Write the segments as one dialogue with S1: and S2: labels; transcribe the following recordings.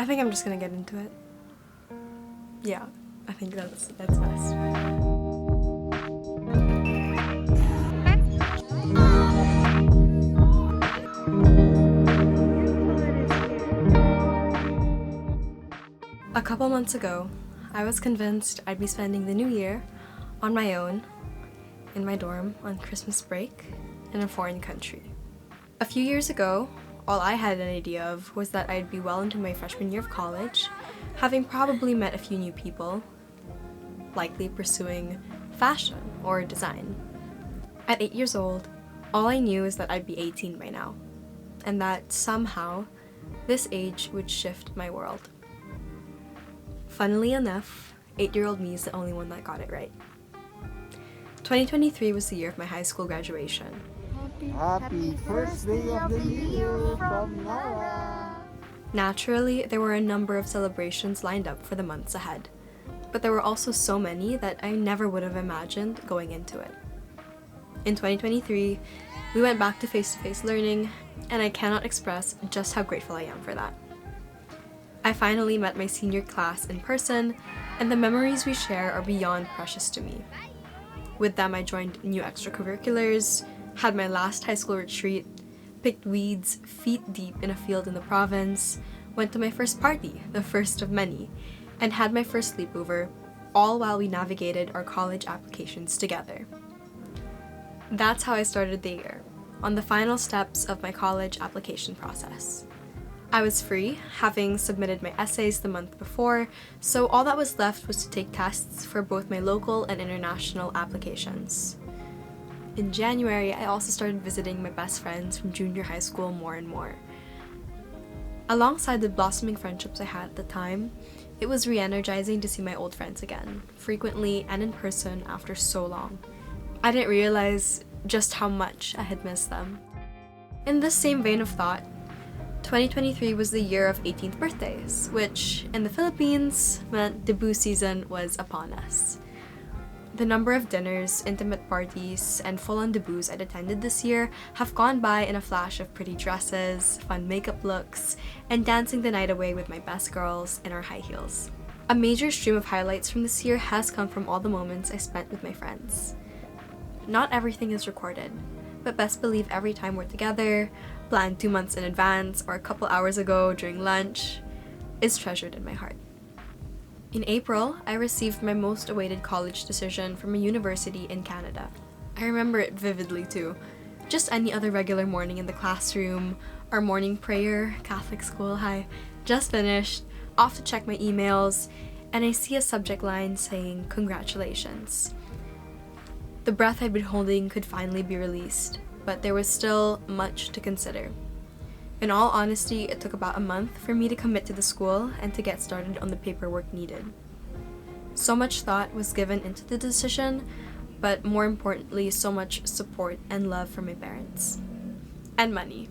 S1: I think I'm just gonna get into it. Yeah, I think that's best. A couple months ago, I was convinced I'd be spending the new year on my own, in my dorm, on Christmas break, in a foreign country. A few years ago, all I had an idea of was that I'd be well into my freshman year of college, having probably met a few new people, likely pursuing fashion or design. At 8 years old, all I knew is that I'd be 18 by now, and that somehow this age would shift my world. Funnily enough, 8-year-old me is the only one that got it right. 2023 was the year of my high school graduation.
S2: Happy first day of the year from Nara.
S1: Naturally, there were a number of celebrations lined up for the months ahead, but there were also so many that I never would have imagined going into it. In 2023, we went back to face-to-face learning, and I cannot express just how grateful I am for that. I finally met my senior class in person, and the memories we share are beyond precious to me. With them, I joined new extracurriculars, had my last high school retreat, picked weeds feet deep in a field in the province, went to my first party, the first of many, and had my first sleepover, all while we navigated our college applications together. That's how I started the year, on the final steps of my college application process. I was free, having submitted my essays the month before, so all that was left was to take tests for both my local and international applications. In January, I also started visiting my best friends from junior high school more and more. Alongside the blossoming friendships I had at the time, it was re-energizing to see my old friends again, frequently and in person after so long. I didn't realize just how much I had missed them. In this same vein of thought, 2023 was the year of 18th birthdays, which, in the Philippines, meant debut season was upon us. The number of dinners, intimate parties, and full-on debuts I'd attended this year have gone by in a flash of pretty dresses, fun makeup looks, and dancing the night away with my best girls in our high heels. A major stream of highlights from this year has come from all the moments I spent with my friends. Not everything is recorded, but best believe every time we're together, planned 2 months in advance or a couple hours ago during lunch, is treasured in my heart. In April, I received my most awaited college decision from a university in Canada. I remember it vividly too. Just any other regular morning in the classroom, our morning prayer, Catholic school, just finished, off to check my emails, and I see a subject line saying, "Congratulations." The breath I'd been holding could finally be released, but there was still much to consider. In all honesty, it took about a month for me to commit to the school and to get started on the paperwork needed. So much thought was given into the decision, but more importantly, so much support and love from my parents. And money.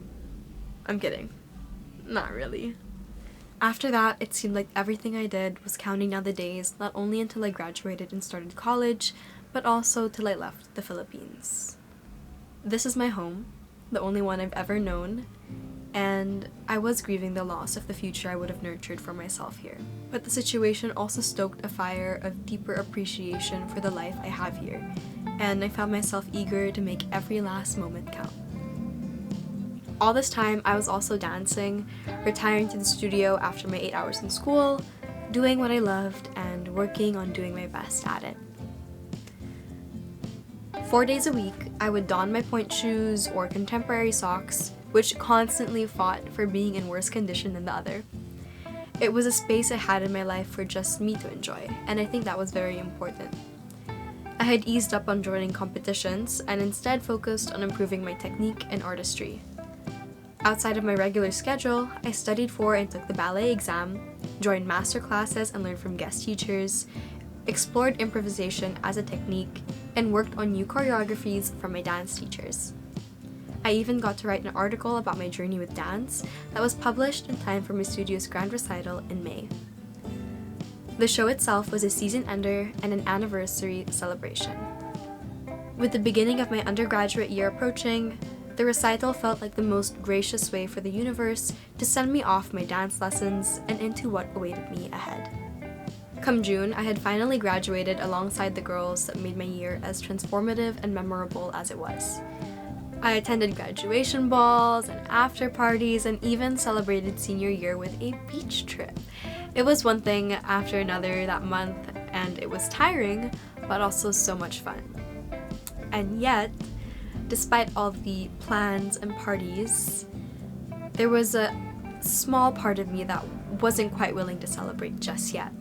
S1: I'm kidding. Not really. After that, it seemed like everything I did was counting down the days, not only until I graduated and started college, but also till I left the Philippines. This is my home, the only one I've ever known, and I was grieving the loss of the future I would have nurtured for myself here. But the situation also stoked a fire of deeper appreciation for the life I have here, and I found myself eager to make every last moment count. All this time, I was also dancing, retiring to the studio after my 8 hours in school, doing what I loved, and working on doing my best at it. 4 days a week, I would don my point shoes or contemporary socks, which constantly fought for being in worse condition than the other. It was a space I had in my life for just me to enjoy, and I think that was very important. I had eased up on joining competitions and instead focused on improving my technique and artistry. Outside of my regular schedule, I studied for and took the ballet exam, joined master classes and learned from guest teachers, explored improvisation as a technique, and worked on new choreographies from my dance teachers. I even got to write an article about my journey with dance that was published in time for my studio's grand recital in May. The show itself was a season ender and an anniversary celebration. With the beginning of my undergraduate year approaching, The recital felt like the most gracious way for the universe to send me off my dance lessons and into what awaited me ahead. Come June, I had finally graduated alongside the girls that made my year as transformative and memorable as it was. I attended graduation balls and after parties and even celebrated senior year with a beach trip. It was one thing after another that month, and it was tiring, but also so much fun. And yet, despite all the plans and parties, there was a small part of me that wasn't quite willing to celebrate just yet.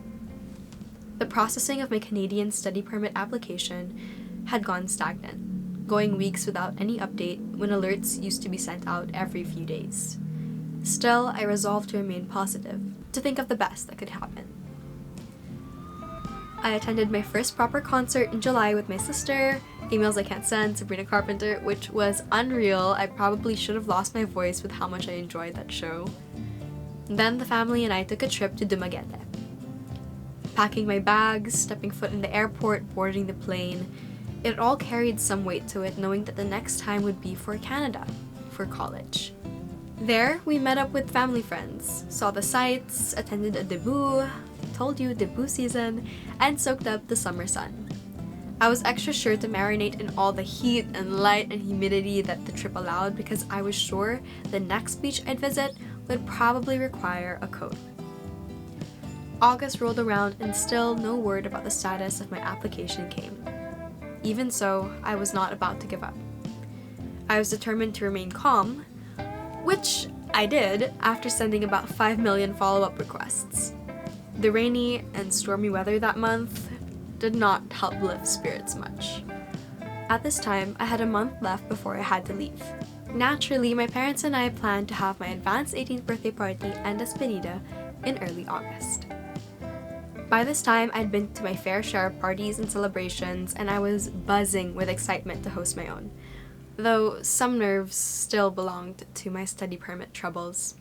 S1: The processing of my Canadian study permit application had gone stagnant, going weeks without any update when alerts used to be sent out every few days. Still, I resolved to remain positive, to think of the best that could happen. I attended my first proper concert in July with my sister, Emails I Can't Send, Sabrina Carpenter, which was unreal. I probably should have lost my voice with how much I enjoyed that show. Then the family and I took a trip to Dumaguete. Packing my bags, stepping foot in the airport, boarding the plane, it all carried some weight to it, knowing that the next time would be for Canada, for college. There, we met up with family friends, saw the sights, attended a debut, told you debut season, and soaked up the summer sun. I was extra sure to marinate in all the heat and light and humidity that the trip allowed because I was sure the next beach I'd visit would probably require a coat. August rolled around and still no word about the status of my application came. Even so, I was not about to give up. I was determined to remain calm, which I did after sending about 5 million follow-up requests. The rainy and stormy weather that month did not help lift spirits much. At this time, I had a month left before I had to leave. Naturally, my parents and I planned to have my advanced 18th birthday party and despedida in early August. By this time, I'd been to my fair share of parties and celebrations, and I was buzzing with excitement to host my own, though some nerves still belonged to my study permit troubles.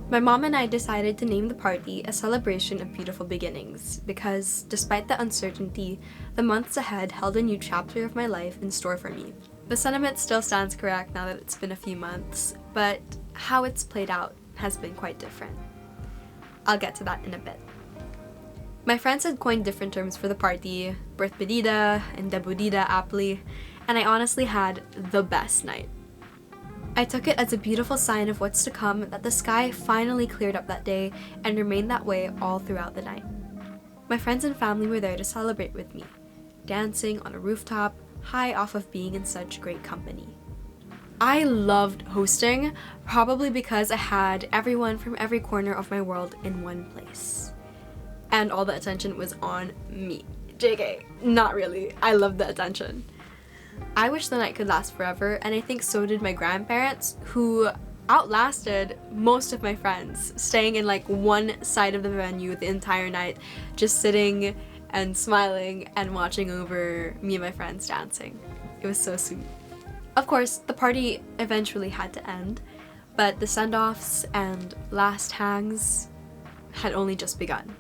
S1: My mom and I decided to name the party a celebration of beautiful beginnings because, despite the uncertainty, the months ahead held a new chapter of my life in store for me. The sentiment still stands correct now that it's been a few months, but how it's played out has been quite different. I'll get to that in a bit. My friends had coined different terms for the party, birthpedida and debudida aptly, and I honestly had the best night. I took it as a beautiful sign of what's to come that the sky finally cleared up that day and remained that way all throughout the night. My friends and family were there to celebrate with me, dancing on a rooftop, high off of being in such great company. I loved hosting, probably because I had everyone from every corner of my world in one place. And all the attention was on me. JK, not really. I loved the attention. I wish the night could last forever, and I think so did my grandparents, who outlasted most of my friends, staying in like one side of the venue the entire night, just sitting and smiling and watching over me and my friends dancing. It was so sweet. Of course, the party eventually had to end, but the send-offs and last hangs had only just begun.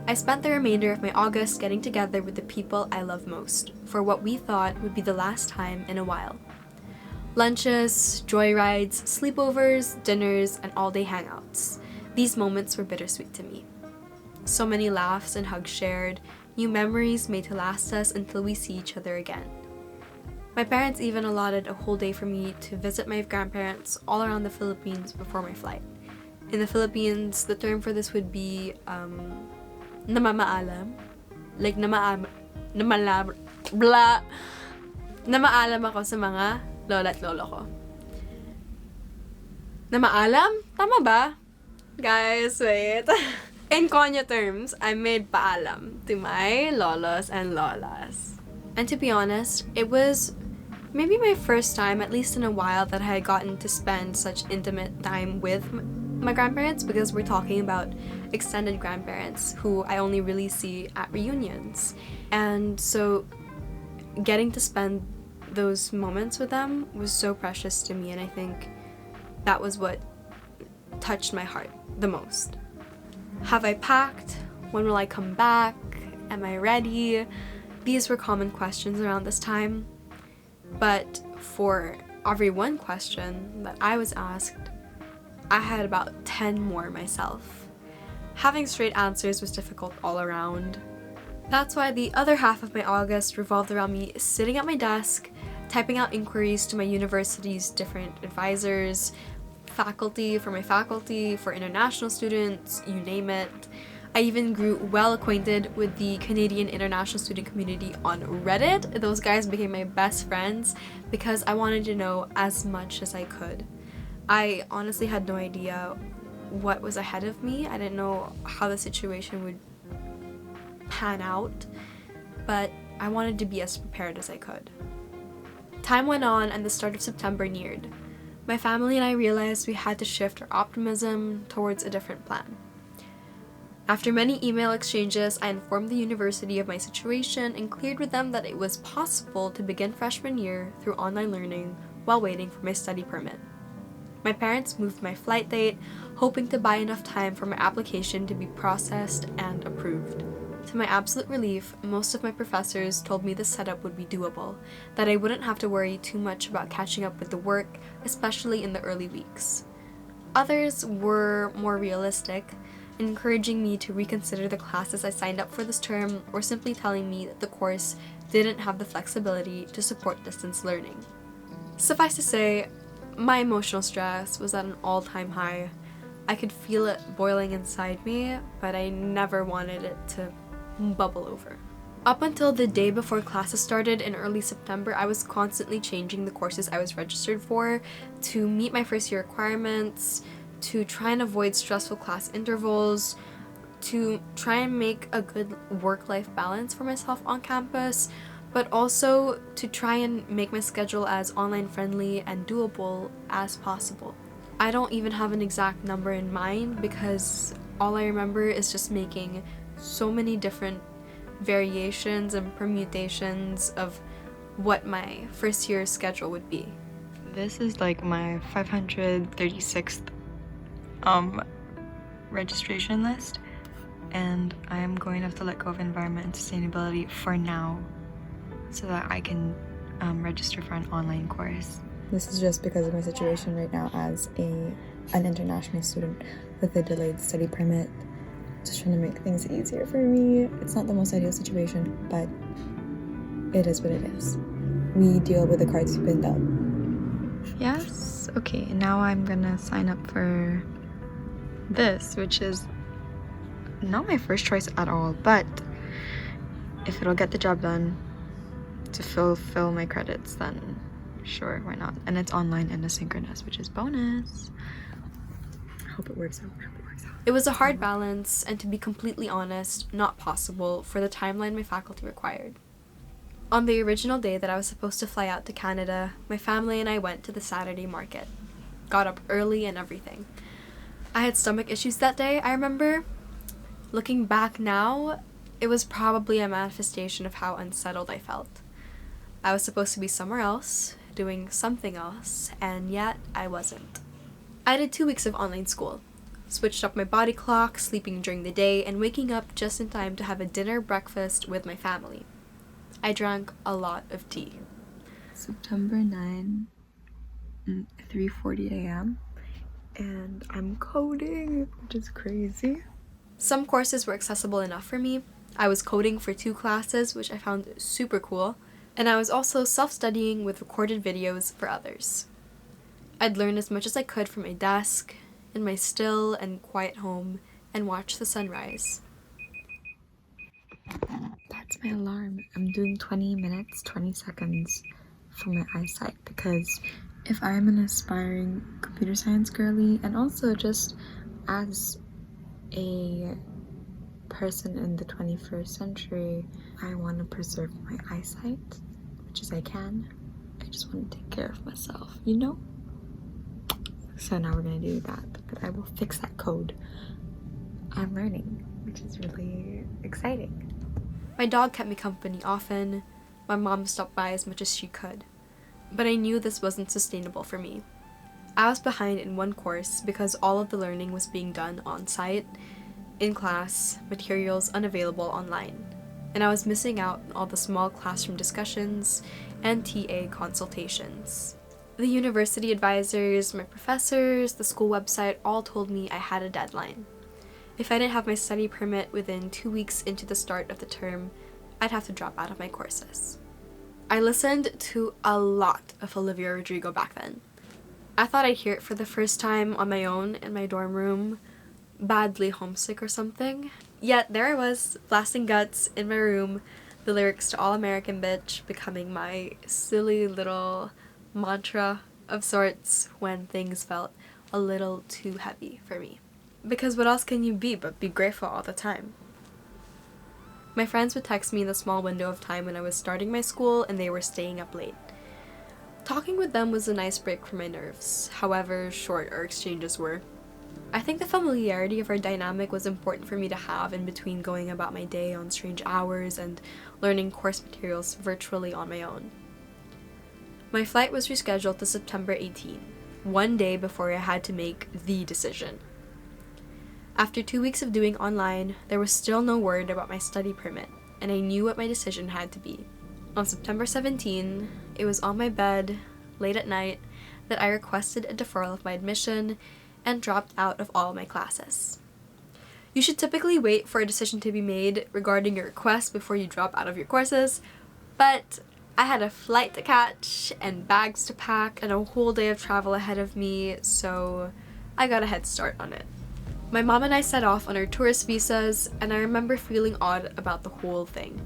S1: I spent the remainder of my August getting together with the people I love most for what we thought would be the last time in a while. Lunches, joyrides, sleepovers, dinners, and all-day hangouts. These moments were bittersweet to me. So many laughs and hugs shared, new memories made to last us until we see each other again. My parents even allotted a whole day for me to visit my grandparents all around the Philippines before my flight. In the Philippines, the term for this would be namamaalam. Like namaalam ako sa mga lola at lolo ko. Namaalam? Tama ba? Guys, wait. In Konya terms, I made paalam to my lolos and lolas. And to be honest, it was maybe my first time, at least in a while, that I had gotten to spend such intimate time with my grandparents, because we're talking about extended grandparents who I only really see at reunions. And so getting to spend those moments with them was so precious to me, and I think that was what touched my heart the most. Have I packed? When will I come back? Am I ready? These were common questions around this time. But for every one question that I was asked, I had about 10 more myself. Having straight answers was difficult all around. That's why the other half of my August revolved around me sitting at my desk, typing out inquiries to my university's different advisors, faculty, for international students, you name it. I even grew well acquainted with the Canadian international student community on Reddit. Those guys became my best friends because I wanted to know as much as I could. I honestly had no idea what was ahead of me. I didn't know how the situation would pan out, but I wanted to be as prepared as I could. Time went on and the start of September neared. My family and I realized we had to shift our optimism towards a different plan. After many email exchanges, I informed the university of my situation and cleared with them that it was possible to begin freshman year through online learning while waiting for my study permit. My parents moved my flight date, hoping to buy enough time for my application to be processed and approved. To my absolute relief, most of my professors told me the setup would be doable, that I wouldn't have to worry too much about catching up with the work, especially in the early weeks. Others were more realistic, encouraging me to reconsider the classes I signed up for this term, or simply telling me that the course didn't have the flexibility to support distance learning. Suffice to say, my emotional stress was at an all-time high. I could feel it boiling inside me, but I never wanted it to bubble over. Up until the day before classes started in early September, I was constantly changing the courses I was registered for to meet my first year requirements, to try and avoid stressful class intervals, to try and make a good work-life balance for myself on campus, but also to try and make my schedule as online friendly and doable as possible. I don't even have an exact number in mind because all I remember is just making so many different variations and permutations of what my first year schedule would be.
S3: This is like my 536th registration list, and I am going to have to let go of environment and sustainability for now so that I can register for an online course.
S4: This is just because of my situation right now as an international student with a delayed study permit. Just trying to make things easier for me. It's not the most ideal situation, but it is what it is. We deal with the cards we've been dealt.
S3: Yes? Okay, now I'm gonna sign up for this, which is not my first choice at all, but if it'll get the job done to fulfill my credits, then sure, why not? And it's online and asynchronous, which is bonus. I hope it works out.
S1: It was a hard balance, and to be completely honest, not possible for the timeline my faculty required. On the original day that I was supposed to fly out to Canada, my family and I went to the Saturday market. Got up early and everything. I had stomach issues that day, I remember. Looking back now, it was probably a manifestation of how unsettled I felt. I was supposed to be somewhere else, doing something else, and yet I wasn't. I did 2 weeks of online school. Switched up my body clock, sleeping during the day, and waking up just in time to have a dinner breakfast with my family. I drank a lot of tea.
S3: September 9, 3:40 a.m. and I'm coding, which is crazy.
S1: Some courses were accessible enough for me. I was coding for 2 classes, which I found super cool, and I was also self-studying with recorded videos for others. I'd learn as much as I could from my desk, in my still and quiet home, and watch the sunrise.
S3: That's my alarm. I'm doing 20 minutes, 20 seconds for my eyesight, because if I'm an aspiring computer science girly, and also just as a person in the 21st century, I want to preserve my eyesight, which as I can. I just want to take care of myself, you know? So now we're gonna do that, but I will fix that code. I'm learning, which is really exciting.
S1: My dog kept me company often. My mom stopped by as much as she could. But I knew this wasn't sustainable for me. I was behind in one course because all of the learning was being done on site, in class, materials unavailable online. and I was missing out on all the small classroom discussions and TA consultations. The university advisors, my professors, the school website all told me I had a deadline. If I didn't have my study permit within 2 weeks into the start of the term, I'd have to drop out of my courses. I listened to a lot of Olivia Rodrigo back then. I thought I'd hear it for the first time on my own in my dorm room, badly homesick or something. Yet there I was, blasting guts in my room, the lyrics to All American Bitch becoming my silly little mantra of sorts when things felt a little too heavy for me. Because what else can you be but be grateful all the time? My friends would text me in the small window of time when I was starting my school and they were staying up late. Talking with them was a nice break for my nerves, however short our exchanges were. I think the familiarity of our dynamic was important for me to have in between going about my day on strange hours and learning course materials virtually on my own. My flight was rescheduled to September 18, one day before I had to make the decision. After 2 weeks of doing online, there was still no word about my study permit, and I knew what my decision had to be. On September 17, it was on my bed, late at night, that I requested a deferral of my admission and dropped out of all my classes. You should typically wait for a decision to be made regarding your request before you drop out of your courses, but I had a flight to catch and bags to pack and a whole day of travel ahead of me, so I got a head start on it. My mom and I set off on our tourist visas, and I remember feeling odd about the whole thing.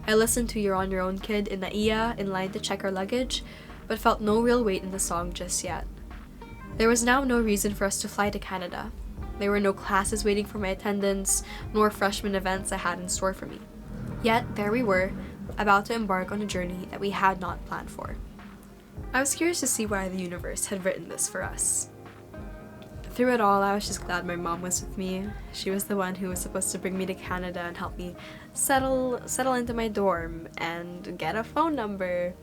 S1: I listened to You're on Your Own Kid in Naiya in line to check our luggage, but felt no real weight in the song just yet. There was now no reason for us to fly to Canada. There were no classes waiting for my attendance, nor freshman events I had in store for me. Yet, there we were, about to embark on a journey that we had not planned for. I was curious to see why the universe had written this for us. Through it all, I was just glad my mom was with me. She was the one who was supposed to bring me to Canada and help me settle into my dorm and get a phone number.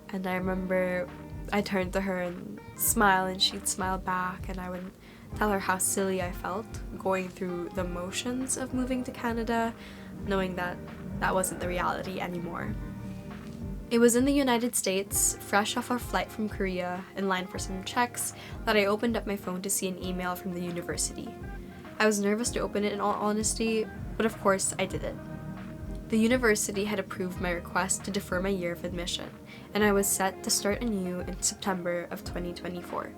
S1: And I remember I turned to her and smile, and she'd smile back, and I would tell her how silly I felt going through the motions of moving to Canada, knowing that that wasn't the reality anymore. It was in the United States, fresh off our flight from Korea, in line for some checks, that I opened up my phone to see an email from the university. I was nervous to open it in all honesty, but of course I did it. The university had approved my request to defer my year of admission, and I was set to start anew in September of 2024.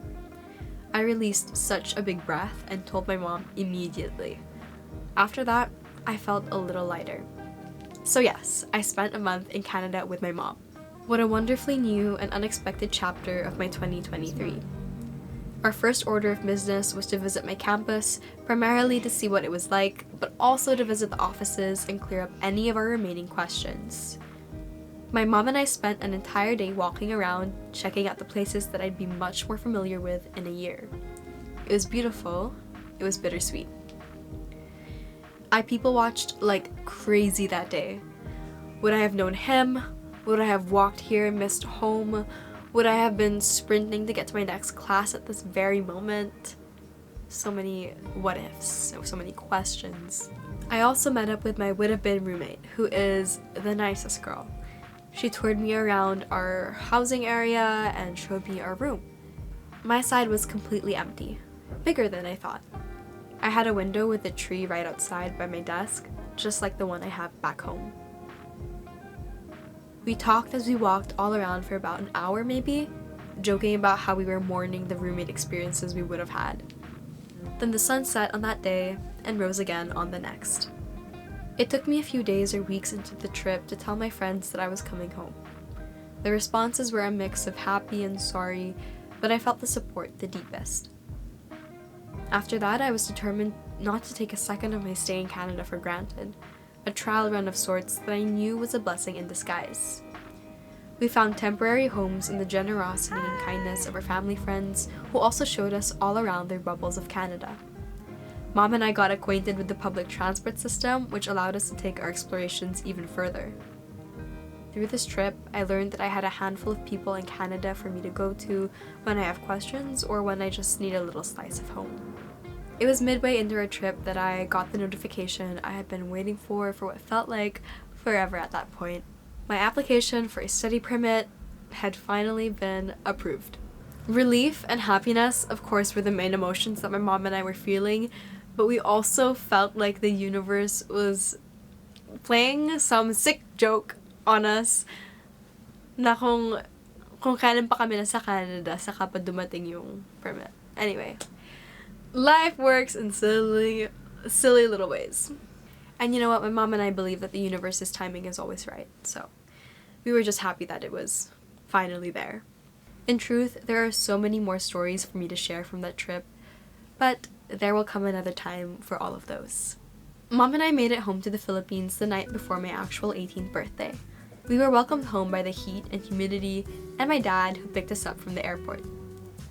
S1: I released such a big breath and told my mom immediately. After that, I felt a little lighter. So yes, I spent a month in Canada with my mom. What a wonderfully new and unexpected chapter of my 2023. Our first order of business was to visit my campus, primarily to see what it was like, but also to visit the offices and clear up any of our remaining questions. My mom and I spent an entire day walking around, checking out the places that I'd be much more familiar with in a year. It was beautiful, it was bittersweet. I people watched like crazy that day. Would I have known him? Would I have walked here and missed home? Would I have been sprinting to get to my next class at this very moment? So many what ifs, so many questions. I also met up with my would-have-been roommate, who is the nicest girl. She toured me around our housing area and showed me our room. My side was completely empty, bigger than I thought. I had a window with a tree right outside by my desk, just like the one I have back home. We talked as we walked all around for about an hour maybe, joking about how we were mourning the roommate experiences we would have had. Then the sun set on that day and rose again on the next. It took me a few days or weeks into the trip to tell my friends that I was coming home. The responses were a mix of happy and sorry, but I felt the support the deepest. After that, I was determined not to take a second of my stay in Canada for granted, a trial run of sorts that I knew was a blessing in disguise. We found temporary homes in the generosity and kindness of our family friends, who also showed us all around their bubbles of Canada. Mom and I got acquainted with the public transport system, which allowed us to take our explorations even further. Through this trip, I learned that I had a handful of people in Canada for me to go to when I have questions or when I just need a little slice of home. It was midway into our trip that I got the notification I had been waiting for what felt like forever at that point. My application for a study permit had finally been approved. Relief and happiness, of course, were the main emotions that my mom and I were feeling, but we also felt like the universe was playing some sick joke on us na kung kailan pa kami nasa Canada saka pa dumating yung permit. Anyway, life works in silly little ways. And you know what? My mom and I believe that the universe's timing is always right, so we were just happy that it was finally there. In truth, there are so many more stories for me to share from that trip, but there will come another time for all of those. Mom and I made it home to the Philippines the night before my actual 18th birthday. We were welcomed home by the heat and humidity and my dad, who picked us up from the airport.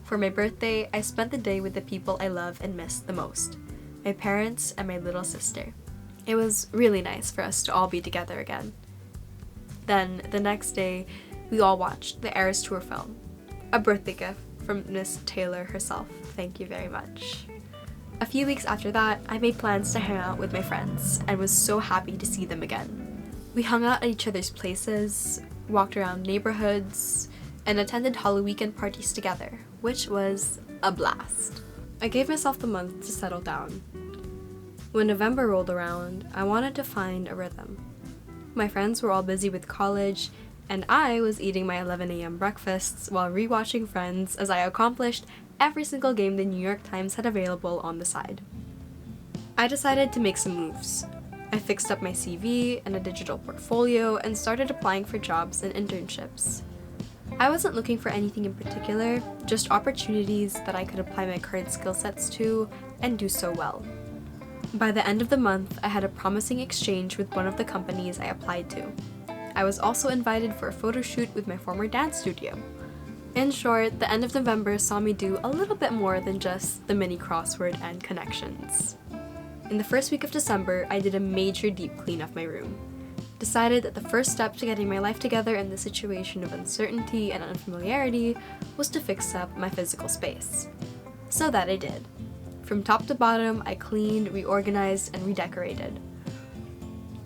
S1: For my birthday, I spent the day with the people I love and miss the most, my parents and my little sister. It was really nice for us to all be together again. Then, the next day, we all watched the Eras Tour film. A birthday gift from Miss Taylor herself. Thank you very much. A few weeks after that, I made plans to hang out with my friends and was so happy to see them again. We hung out at each other's places, walked around neighborhoods, and attended Halloween weekend parties together, which was a blast. I gave myself the month to settle down. When November rolled around, I wanted to find a rhythm. My friends were all busy with college, and I was eating my 11 a.m. breakfasts while rewatching Friends as I accomplished every single game the New York Times had available on the side. I decided to make some moves. I fixed up my CV and a digital portfolio and started applying for jobs and internships. I wasn't looking for anything in particular, just opportunities that I could apply my current skill sets to and do so well. By the end of the month, I had a promising exchange with one of the companies I applied to. I was also invited for a photo shoot with my former dance studio. In short, the end of November saw me do a little bit more than just the mini crossword and connections. In the first week of December, I did a major deep clean of my room. Decided that the first step to getting my life together in the situation of uncertainty and unfamiliarity was to fix up my physical space. So that I did. From top to bottom, I cleaned, reorganized, and redecorated.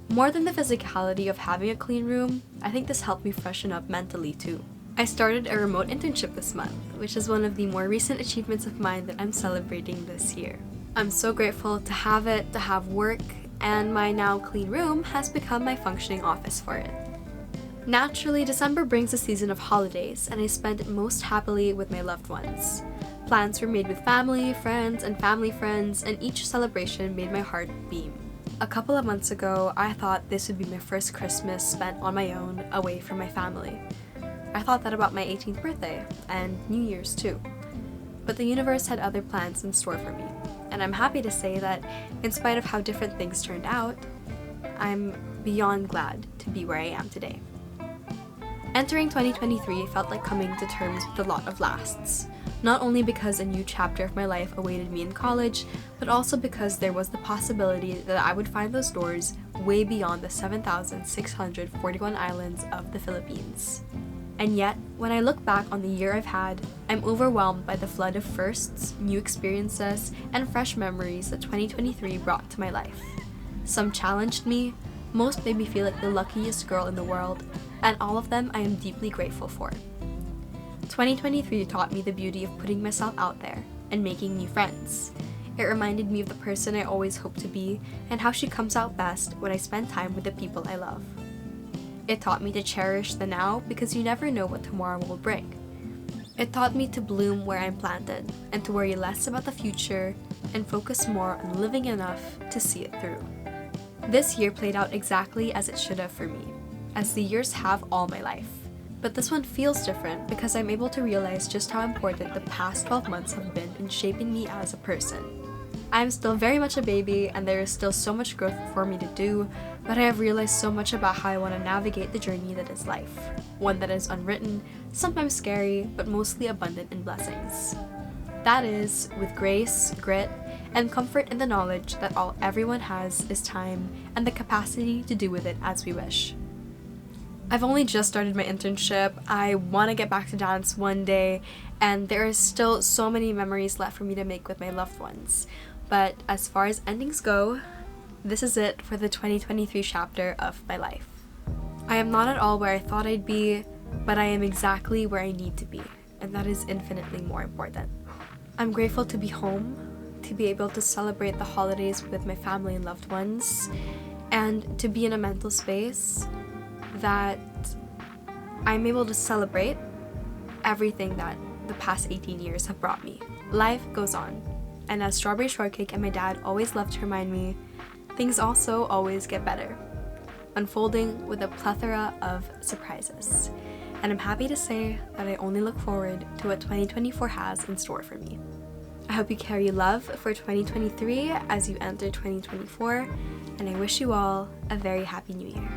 S1: More than the physicality of having a clean room, I think this helped me freshen up mentally too. I started a remote internship this month, which is one of the more recent achievements of mine that I'm celebrating this year. I'm so grateful to have it, to have work, and my now clean room has become my functioning office for it. Naturally, December brings a season of holidays, and I spend it most happily with my loved ones. Plans were made with family, friends, and family friends, and each celebration made my heart beam. A couple of months ago, I thought this would be my first Christmas spent on my own, away from my family. I thought that about my 18th birthday, and New Year's too. But the universe had other plans in store for me, and I'm happy to say that, in spite of how different things turned out, I'm beyond glad to be where I am today. Entering 2023 felt like coming to terms with a lot of lasts. Not only because a new chapter of my life awaited me in college, but also because there was the possibility that I would find those doors way beyond the 7,641 islands of the Philippines. And yet, when I look back on the year I've had, I'm overwhelmed by the flood of firsts, new experiences, and fresh memories that 2023 brought to my life. Some challenged me, most made me feel like the luckiest girl in the world, and all of them I am deeply grateful for. 2023 taught me the beauty of putting myself out there and making new friends. It reminded me of the person I always hoped to be and how she comes out best when I spend time with the people I love. It taught me to cherish the now because you never know what tomorrow will bring. It taught me to bloom where I'm planted and to worry less about the future and focus more on living enough to see it through. This year played out exactly as it should have for me, as the years have all my life. But this one feels different because I'm able to realize just how important the past 12 months have been in shaping me as a person. I'm still very much a baby and there is still so much growth for me to do, but I have realized so much about how I want to navigate the journey that is life. One that is unwritten, sometimes scary, but mostly abundant in blessings. That is, with grace, grit, and comfort in the knowledge that all everyone has is time and the capacity to do with it as we wish. I've only just started my internship. I want to get back to dance one day, and there is still so many memories left for me to make with my loved ones. But as far as endings go, this is it for the 2023 chapter of my life. I am not at all where I thought I'd be, but I am exactly where I need to be, and that is infinitely more important. I'm grateful to be home, to be able to celebrate the holidays with my family and loved ones, and to be in a mental space that I'm able to celebrate everything that the past 18 years have brought me. Life goes on, and as Strawberry Shortcake and my dad always love to remind me, things also always get better, unfolding with a plethora of surprises. And I'm happy to say that I only look forward to what 2024 has in store for me. I hope you carry love for 2023 as you enter 2024, and I wish you all a very happy new year.